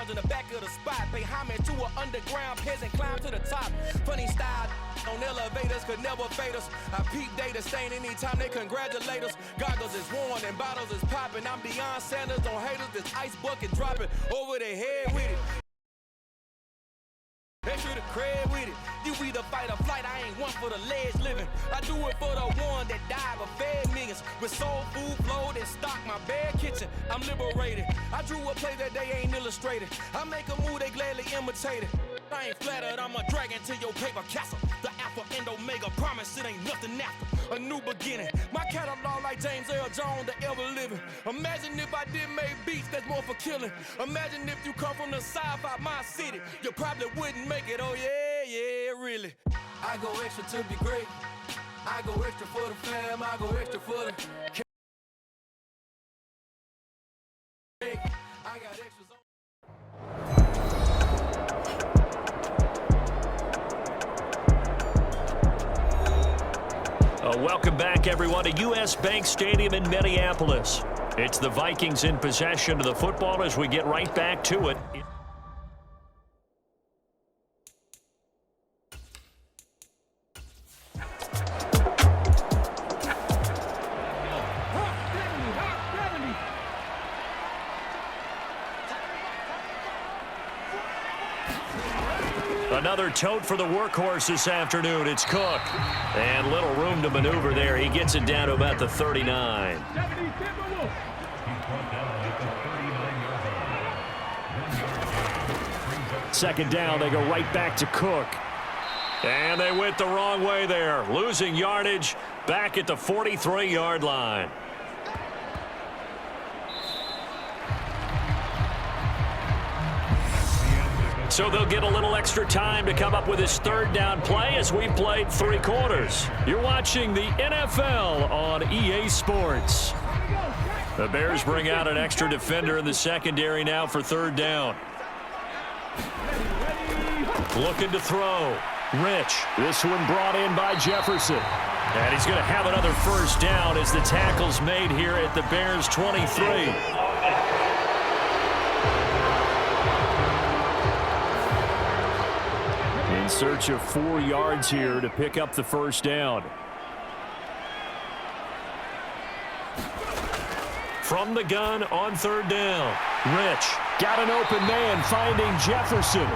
arms in the back of the spot. Pay homage to an underground peasant, climb to the top. Funny style on elevators could never fade us. I peep data stain anytime they congratulate us. Goggles is worn and bottles is popping. I'm Deion Sanders on haters, this ice bucket dropping over their head with it. Extra the cred with it. You either fight or flight, I ain't one for the ledge living. I do it for the one that died but fed millions. With soul food flowed and stocked my bad kitchen. I'm liberated. I drew a play that they ain't illustrated. I make a move they gladly imitated. I ain't flattered, I'm a dragon to your paper castle. The Alpha and Omega, promise it ain't nothing after. A new beginning. My catalog like James Earl Jones, the ever living. Imagine if I did make beats that's more for killing. Imagine if you come from the south out my city. You probably wouldn't make it, oh yeah, really. I go extra to be great. I go extra for the fam, I go extra for the cake. I got extras on. Welcome back, everyone, to U.S. Bank Stadium in Minneapolis. It's the Vikings in possession of the football as we get right back to it. Another tote for the workhorse this afternoon. It's Cook. And little room to maneuver there. He gets it down to about the 39. Second down, they go right back to Cook. And they went the wrong way there. Losing yardage back at the 43-yard line. So they'll get a little extra time to come up with his third down play as we've played 3 quarters. You're watching the NFL on EA Sports. The Bears bring out an extra defender in the secondary now for third down. Looking to throw. Rich. This one brought in by Jefferson. And he's going to have another first down as the tackle's made here at the Bears 23. In search of 4 yards here to pick up the first down. From the gun on third down. Rich got an open man finding Jefferson.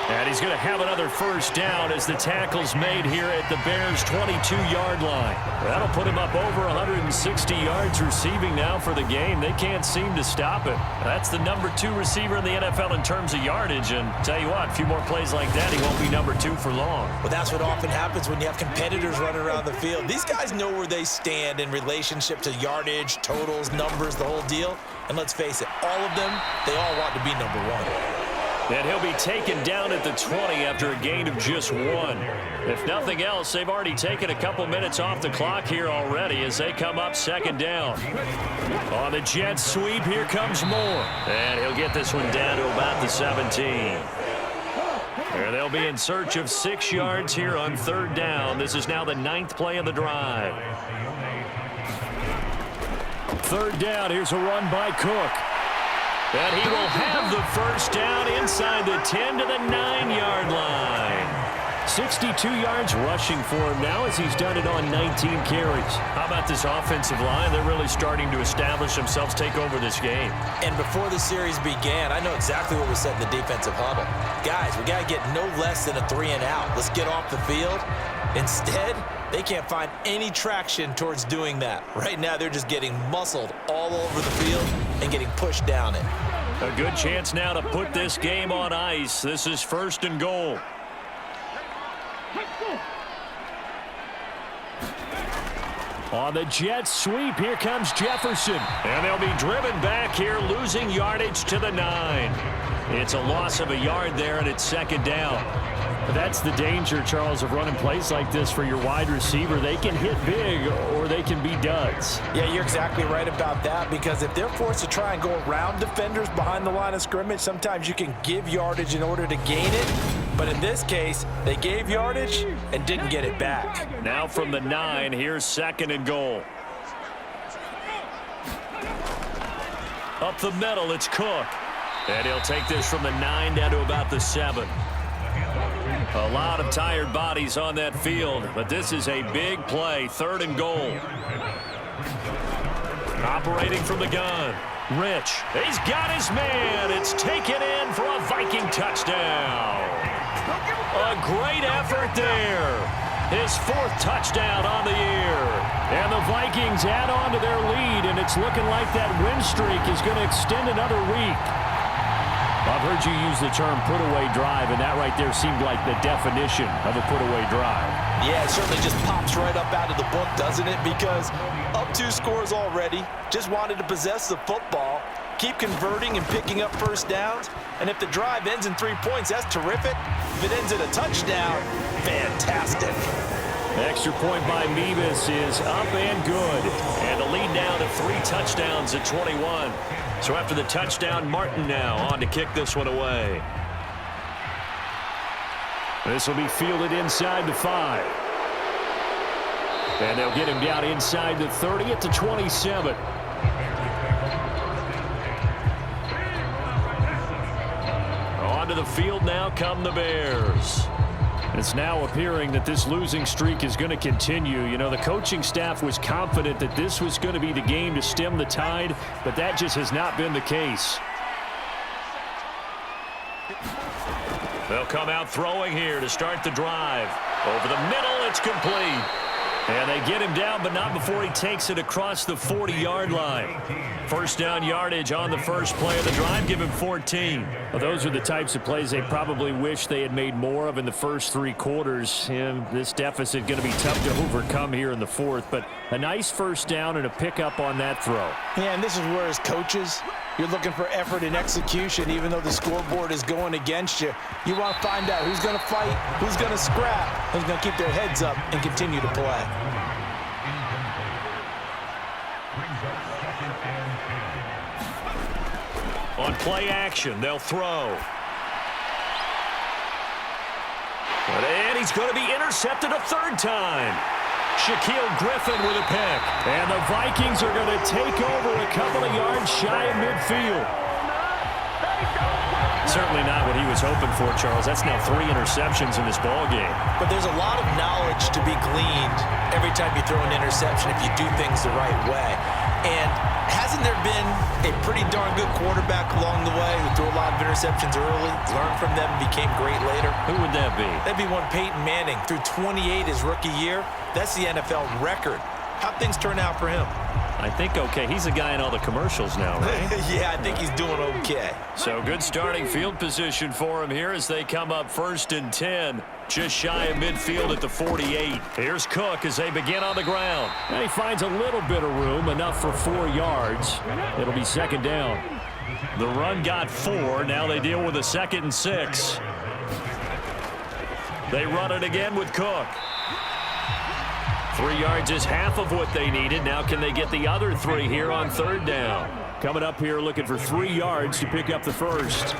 And he's going to have another first down as the tackle's made here at the Bears' 22-yard line. That'll put him up over 160 yards receiving now for the game. They can't seem to stop it. That's the number 2 receiver in the NFL in terms of yardage. And tell you what, a few more plays like that, he won't be number 2 for long. Well, that's what often happens when you have competitors running around the field. These guys know where they stand in relationship to yardage, totals, numbers, the whole deal. And let's face it, all of them, they all want to be number 1. And he'll be taken down at the 20 after a gain of just 1. If nothing else, they've already taken a couple minutes off the clock here already as they come up second down. On the jet sweep, here comes Moore. And he'll get this one down to about the 17. And they'll be in search of 6 yards here on third down. This is now the 9th play of the drive. Third down, here's a run by Cook. And he will have the first down inside the 10 to the 9-yard line. 62 yards rushing for him now as he's done it on 19 carries. How about this offensive line? They're really starting to establish themselves, take over this game. And before the series began, I know exactly what was said in the defensive huddle. Guys, we got to get no less than a 3 and out. Let's get off the field. Instead, they can't find any traction towards doing that. Right now, they're just getting muscled all over the field and getting pushed down it. A good chance now to put this game on ice. This is first and goal. On the jet sweep, here comes Jefferson. And they'll be driven back here, losing yardage to the 9. It's a loss of a yard there, and it's second down. That's the danger, Charles, of running plays like this for your wide receiver. They can hit big or they can be duds. Yeah, you're exactly right about that, because if they're forced to try and go around defenders behind the line of scrimmage, sometimes you can give yardage in order to gain it. But in this case, they gave yardage and didn't get it back. Now from the 9, here's second and goal. Up the middle, it's Cook. And he'll take this from the 9 down to about the 7. A lot of tired bodies on that field, but this is a big play, 3rd and goal. Operating from the gun, Rich. He's got his man. It's taken in for a Viking touchdown. A great effort there. His 4th touchdown on the year. And the Vikings add on to their lead, and it's looking like that win streak is going to extend another week. I've heard you use the term put-away drive, and that right there seemed like the definition of a put-away drive. Yeah, it certainly just pops right up out of the book, doesn't it? Because up 2 scores already, just wanted to possess the football, keep converting and picking up first downs, and if the drive ends in 3 points, that's terrific. If it ends in a touchdown, fantastic. Extra point by Mevis is up and good. And the lead now to 3 touchdowns at 21. So after the touchdown, Martin now on to kick this one away. This will be fielded inside the 5. And they'll get him down inside the 30 at the 27. Onto the field now come the Bears. It's now appearing that this losing streak is going to continue. You know, the coaching staff was confident that this was going to be the game to stem the tide, but that just has not been the case. They'll come out throwing here to start the drive. Over the middle, it's complete. And they get him down, but not before he takes it across the 40-yard line. First down yardage on the first play of the drive. Give him 14. Well, those are the types of plays they probably wish they had made more of in the first 3 quarters. And this deficit going to be tough to overcome here in the 4th. But a nice first down and a pickup on that throw. Yeah, and this is where as coaches, you're looking for effort and execution. Even though the scoreboard is going against you, you want to find out who's going to fight, who's going to scrap, who's going to keep their heads up and continue to play. On play action, they'll throw. And he's going to be intercepted a 3rd time. Shaquille Griffin with a pick. And the Vikings are going to take over a couple of yards shy of midfield. Certainly not what he was hoping for, Charles. That's now 3 interceptions in this ball game. But there's a lot of knowledge to be gleaned every time you throw an interception if you do things the right way. And hasn't there been a pretty darn good quarterback along the way who threw a lot of interceptions early, learned from them, and became great later? Who would that be? That'd be one Peyton Manning. Threw 28 his rookie year. That's the NFL record. How'd things turn out for him? I think okay. He's a guy in all the commercials now, right? Yeah, I think he's doing okay. So good starting field position for him here as they come up 1st and 10. Just shy of midfield at the 48. Here's Cook as they begin on the ground. And he finds a little bit of room, enough for 4 yards. It'll be 2nd down. The run got 4. Now they deal with a 2nd and 6. They run it again with Cook. 3 yards is half of what they needed. Now can they get the other 3 here on 3rd down? Coming up here looking for 3 yards to pick up the first.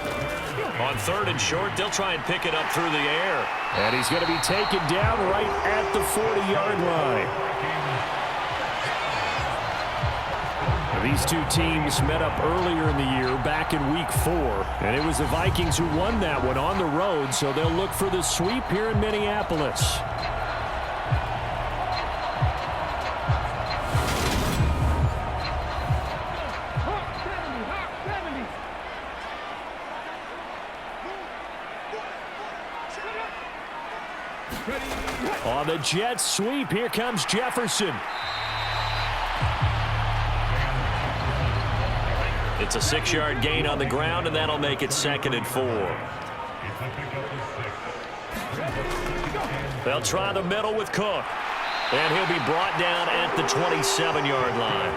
On 3rd and short, they'll try and pick it up through the air. And he's going to be taken down right at the 40-yard line. These 2 teams met up earlier in the year, back in week 4. And it was the Vikings who won that one on the road, so they'll look for the sweep here in Minneapolis. On the Jets sweep, here comes Jefferson. It's a 6-yard gain on the ground, and that'll make it 2nd and 4. They'll try the middle with Cook. And he'll be brought down at the 27-yard line.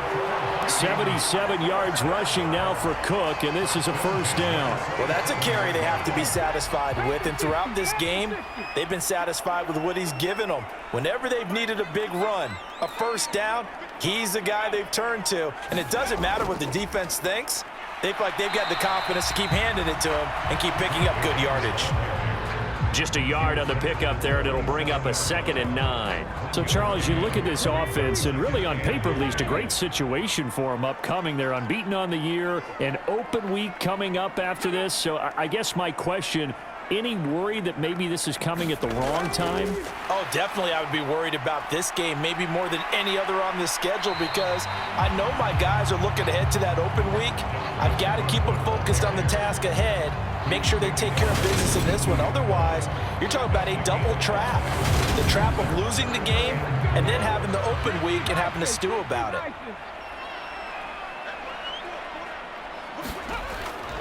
77 yards rushing now for Cook, and this is a 1st down. Well, that's a carry they have to be satisfied with, and throughout this game, they've been satisfied with what he's given them. Whenever they've needed a big run, a 1st down, he's the guy they've turned to, and it doesn't matter what the defense thinks. They feel like they've got the confidence to keep handing it to him and keep picking up good yardage. Just a yard on the pickup there, and it'll bring up a 2nd and 9. So, Charles, you look at this offense, and really on paper, at least, a great situation for them upcoming. They're unbeaten on the year, an open week coming up after this. So I guess my question, any worry that maybe this is coming at the wrong time? Oh, definitely I would be worried about this game, maybe more than any other on this schedule, because I know my guys are looking ahead to that open week. I've got to keep them focused on the task ahead, make sure they take care of business in this one. Otherwise, you're talking about a double trap. The trap of losing the game and then having the open week and having to stew about it.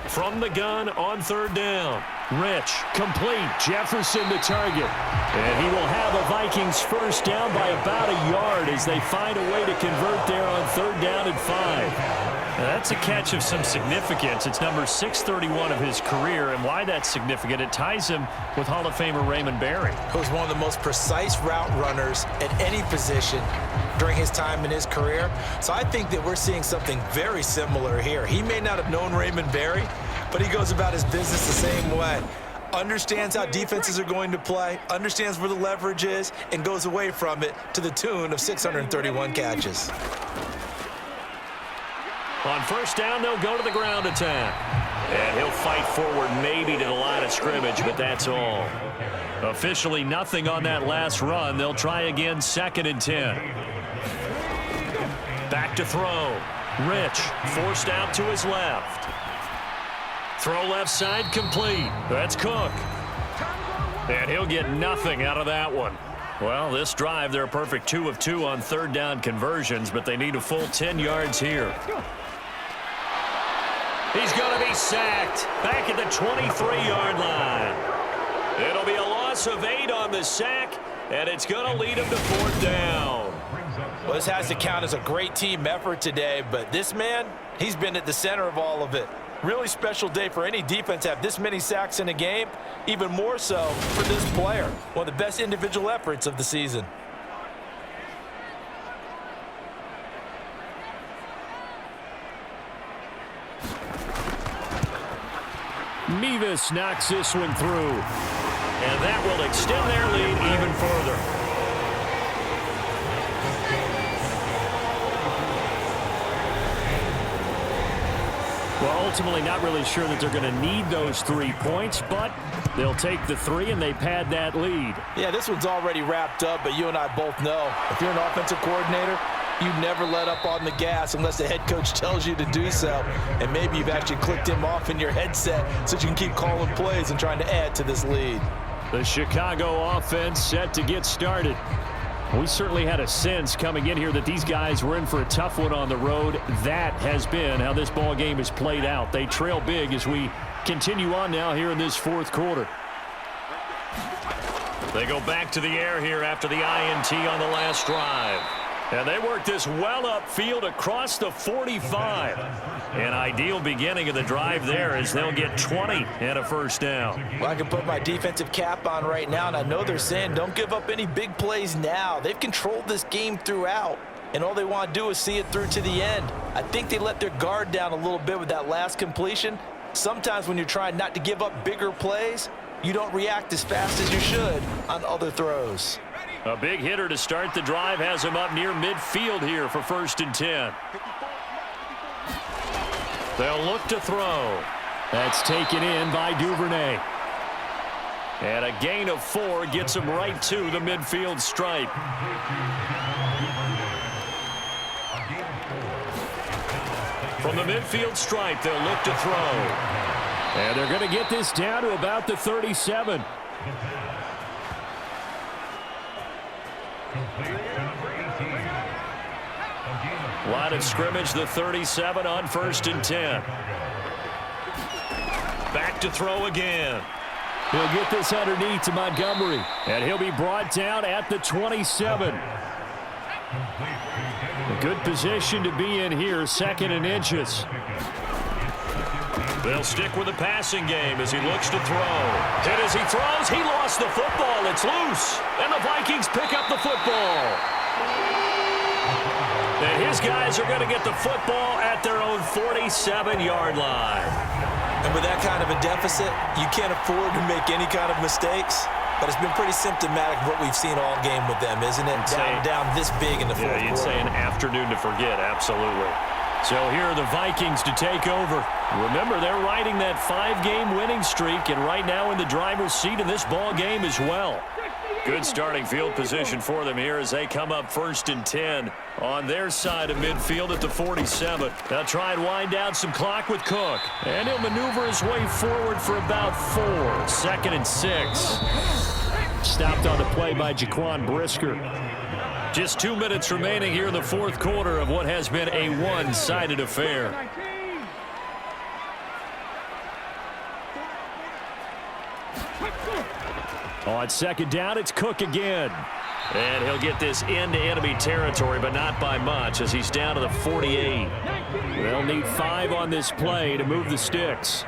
From the gun on 3rd down. Rich, complete, Jefferson to target. And he will have a Vikings first down by about a yard as they find a way to convert there on 3rd down and 5. Now that's a catch of some significance. It's number 631 of his career, and why that's significant, it ties him with Hall of Famer Raymond Berry. Who's one of the most precise route runners at any position during his time in his career. So I think that we're seeing something very similar here. He may not have known Raymond Berry, but he goes about his business the same way. Understands how defenses are going to play, understands where the leverage is, and goes away from it to the tune of 631 catches. On 1st down, they'll go to the ground attack. And he'll fight forward maybe to the line of scrimmage, but that's all. Officially nothing on that last run. They'll try again, 2nd and 10. Back to throw. Rich forced out to his left. Throw left side complete. That's Cook. And he'll get nothing out of that one. Well, this drive, they're a perfect 2 of 2 on 3rd down conversions, but they need a full 10 yards here. He's going to be sacked back at the 23-yard line. It'll be a loss of 8 on the sack, and it's going to lead him to 4th down. Well, this has to count as a great team effort today, but this man, he's been at the center of all of it. Really special day for any defense to have this many sacks in a game, even more so for this player. One of the best individual efforts of the season. Mevis knocks this one through, and that will extend their lead even further. Well, ultimately not really sure that they're going to need those 3 points, but they'll take the 3 and they pad that lead. Yeah, this one's already wrapped up, but you and I both know if you're an offensive coordinator, you never let up on the gas unless the head coach tells you to do so. And maybe you've actually clicked him off in your headset so that you can keep calling plays and trying to add to this lead. The Chicago offense set to get started. We certainly had a sense coming in here that these guys were in for a tough one on the road. That has been how this ball game has played out. They trail big as we continue on now here in this 4th quarter. They go back to the air here after the INT on the last drive. And they work this well upfield across the 45. An ideal beginning of the drive there as they'll get 20 and a first down. Well, I can put my defensive cap on right now, and I know they're saying don't give up any big plays now. They've controlled this game throughout, and all they want to do is see it through to the end. I think they let their guard down a little bit with that last completion. Sometimes when you're trying not to give up bigger plays, you don't react as fast as you should on other throws. A big hitter to start the drive has him up near midfield here for 1st and 10. They'll look to throw. That's taken in by Duvernay. And a gain of 4 gets him right to the midfield stripe. From the midfield stripe, they'll look to throw. And they're going to get this down to about the 37. Line of scrimmage, the 37 on 1st and 10. Back to throw again. He'll get this underneath to Montgomery, and he'll be brought down at the 27. A good position to be in here, 2nd and inches. They'll stick with the passing game as he looks to throw. And as he throws, he lost the football. It's loose, and the Vikings pick up the football. And his guys are going to get the football at their own 47-yard line. And with that kind of a deficit, you can't afford to make any kind of mistakes. But it's been pretty symptomatic of what we've seen all game with them, isn't it? Down this big in the fourth quarter. Yeah, you'd say an afternoon to forget, absolutely. So here are the Vikings to take over. Remember, they're riding that 5-game winning streak, and right now in the driver's seat in this ball game as well. Good starting field position for them here as they come up 1st and 10 on their side of midfield at the 47. They'll try and wind down some clock with Cook. And he'll maneuver his way forward for about 4. 2nd and 6. Stopped on the play by Jaquan Brisker. Just 2 minutes remaining here in the fourth quarter of what has been a one-sided affair. On 2nd down, it's Cook again. And he'll get this into enemy territory, but not by much as he's down to the 48. They'll need 5 on this play to move the sticks.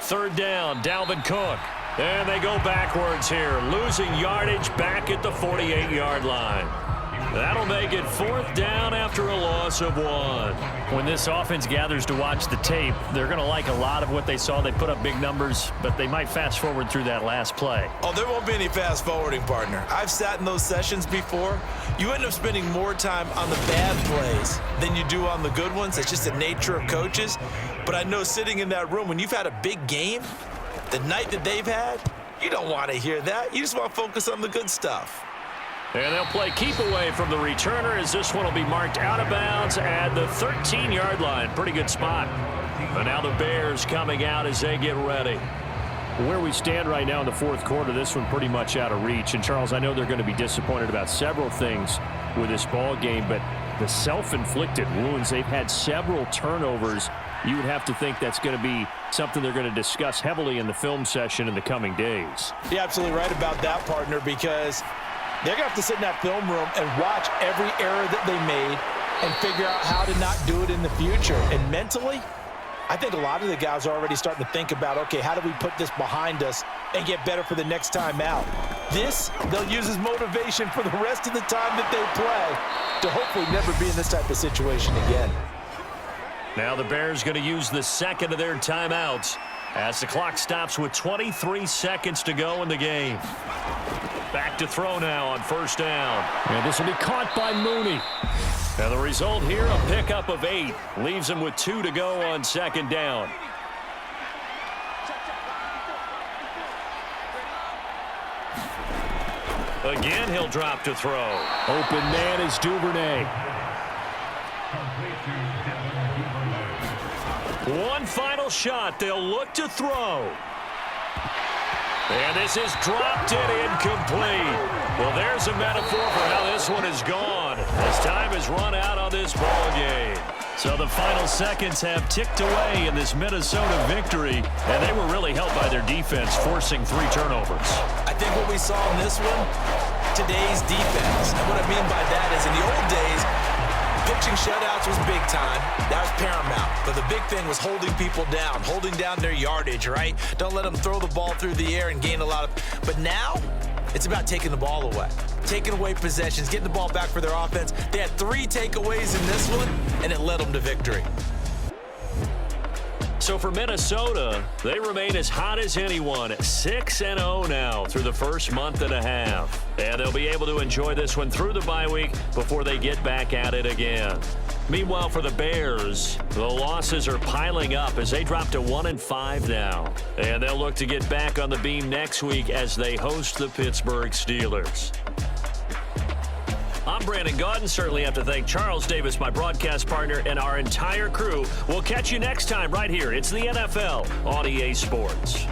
Third down, Dalvin Cook. And they go backwards here, losing yardage back at the 48-yard line. That'll make it 4th down after a loss of 1. When this offense gathers to watch the tape, they're going to like a lot of what they saw. They put up big numbers, but they might fast forward through that last play. Oh, there won't be any fast forwarding, partner. I've sat in those sessions before. You end up spending more time on the bad plays than you do on the good ones. It's just the nature of coaches. But I know sitting in that room, when you've had a big game, the night that they've had, you don't want to hear that. You just want to focus on the good stuff. And they'll play keep away from the returner as this one will be marked out of bounds at the 13-yard line. Pretty good spot. But now the Bears coming out as they get ready. Where we stand right now in the fourth quarter, this one pretty much out of reach. And, Charles, I know they're going to be disappointed about several things with this ball game, but the self-inflicted wounds, they've had several turnovers. You would have to think that's going to be something they're going to discuss heavily in the film session in the coming days. You're absolutely right about that, partner, because they're going to have to sit in that film room and watch every error that they made and figure out how to not do it in the future. And mentally, I think a lot of the guys are already starting to think about, okay, how do we put this behind us and get better for the next time out? This, they'll use as motivation for the rest of the time that they play to hopefully never be in this type of situation again. Now the Bears going to use the second of their timeouts as the clock stops with 23 seconds to go in the game. Back to throw now on 1st down. And this will be caught by Mooney. And the result here, a pickup of 8. Leaves him with 2 to go on 2nd down. Again, he'll drop to throw. Open man is Duvernay. One final shot. They'll look to throw. And this is dropped in incomplete. Well, there's a metaphor for how this one is gone as time has run out on this ball game. So the final seconds have ticked away in this Minnesota victory, and they were really helped by their defense, forcing 3 turnovers. I think what we saw in this one, today's defense. And what I mean by that is in the old days, pitching shutouts was big time. That was paramount. But the big thing was holding people down, holding down their yardage, right? Don't let them throw the ball through the air and gain a lot of... But now, it's about taking the ball away. Taking away possessions, getting the ball back for their offense. They had 3 takeaways in this one, and it led them to victory. So for Minnesota, they remain as hot as anyone, 6-0 now through the first month and a half. And they'll be able to enjoy this one through the bye week before they get back at it again. Meanwhile, for the Bears, the losses are piling up as they drop to 1-5 now. And they'll look to get back on the beam next week as they host the Pittsburgh Steelers. I'm Brandon Gaudin. Certainly have to thank Charles Davis, my broadcast partner, and our entire crew. We'll catch you next time right here. It's the NFL on EA Sports.